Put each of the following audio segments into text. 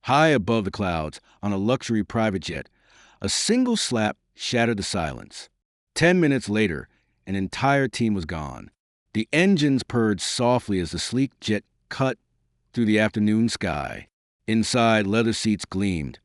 high above the clouds on a luxury private jet. A single slap shattered the silence. 10 minutes later, an entire team was gone. The engines purred softly as the sleek jet cut through the afternoon sky. Inside, leather seats gleamed.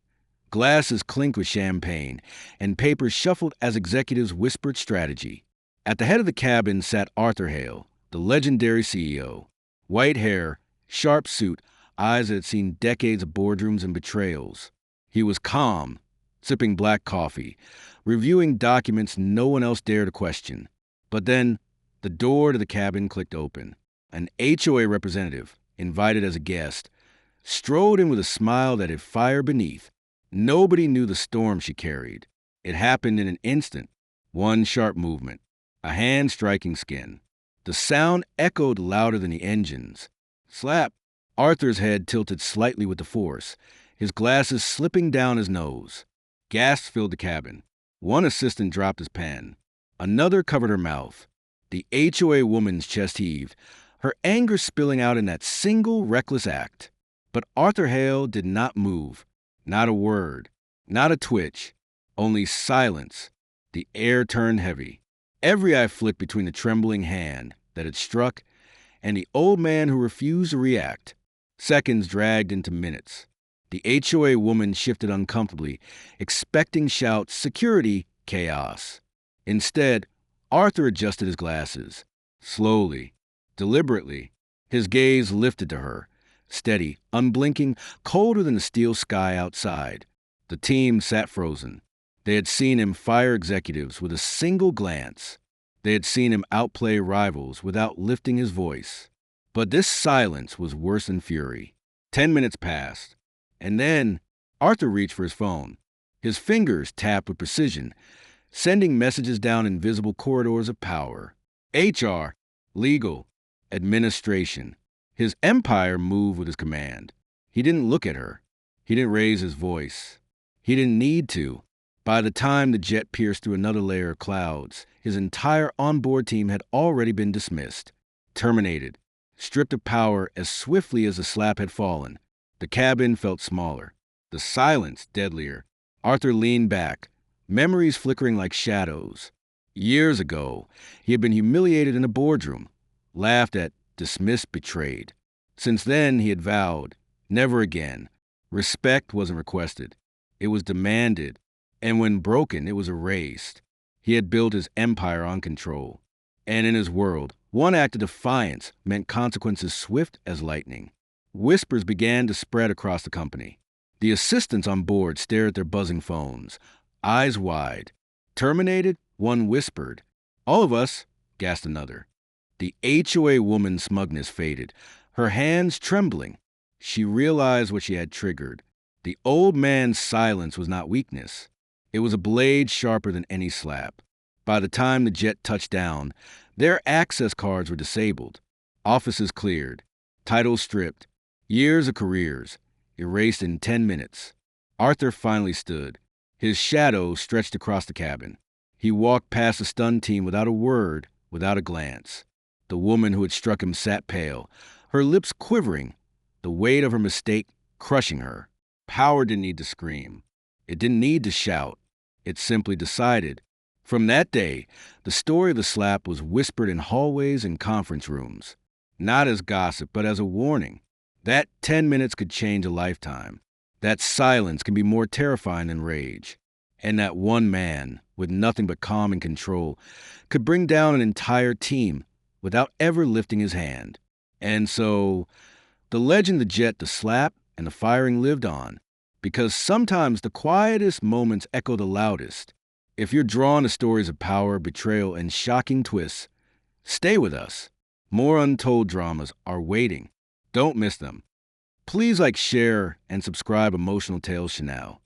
Glasses clinked with champagne, and papers shuffled as executives whispered strategy. At the head of the cabin sat Arthur Hale, the legendary CEO. White hair, sharp suit, eyes that had seen decades of boardrooms and betrayals. He was calm, sipping black coffee, reviewing documents no one else dared to question. But then, the door to the cabin clicked open. An HOA representative, invited as a guest, strode in with a smile that had fire beneath. Nobody knew the storm she carried. It happened in an instant. One sharp movement, a hand striking skin. The sound echoed louder than the engines. Slap! Arthur's head tilted slightly with the force, his glasses slipping down his nose. Gasps filled the cabin. One assistant dropped his pen. Another covered her mouth. The HOA woman's chest heaved, her anger spilling out in that single reckless act. But Arthur Hale did not move. Not a word. Not a twitch. Only silence. The air turned heavy. Every eye flicked between the trembling hand that had struck and the old man who refused to react. Seconds dragged into minutes. The HOA woman shifted uncomfortably, expecting shouts, security, chaos. Instead, Arthur adjusted his glasses. Slowly, deliberately, his gaze lifted to her, steady, unblinking, colder than the steel sky outside. The team sat frozen. They had seen him fire executives with a single glance. They had seen him outplay rivals without lifting his voice. But this silence was worse than fury. 10 minutes passed, and then Arthur reached for his phone. His fingers tapped with precision, sending messages down invisible corridors of power. HR, legal, administration. His empire moved with his command. He didn't look at her. He didn't raise his voice. He didn't need to. By the time the jet pierced through another layer of clouds, his entire onboard team had already been dismissed, terminated, stripped of power as swiftly as the slap had fallen. The cabin felt smaller, the silence deadlier. Arthur leaned back, memories flickering like shadows. Years ago, he had been humiliated in a boardroom, laughed at, dismissed, betrayed. Since then, he had vowed, never again. Respect wasn't requested. It was demanded, and when broken, it was erased. He had built his empire on control. And in his world, one act of defiance meant consequences swift as lightning. Whispers began to spread across the company. The assistants on board stared at their buzzing phones, eyes wide. Terminated, one whispered. All of us, gasped another. The HOA woman's smugness faded, her hands trembling. She realized what she had triggered. The old man's silence was not weakness. It was a blade sharper than any slap. By the time the jet touched down, their access cards were disabled, offices cleared, titles stripped, years of careers erased in 10 minutes. Arthur finally stood. His shadow stretched across the cabin. He walked past the stunned team without a word, without a glance. The woman who had struck him sat pale, her lips quivering, the weight of her mistake crushing her. Power didn't need to scream. It didn't need to shout. It simply decided. From that day, the story of the slap was whispered in hallways and conference rooms, not as gossip, but as a warning. That 10 minutes could change a lifetime. That silence can be more terrifying than rage. And that one man, with nothing but calm and control, could bring down an entire team without ever lifting his hand. And so, the legend, the jet, the slap, and the firing lived on. Because sometimes the quietest moments echo the loudest. If you're drawn to stories of power, betrayal, and shocking twists, stay with us. More untold dramas are waiting. Don't miss them. Please share, and subscribe Emotional Tales Chanel.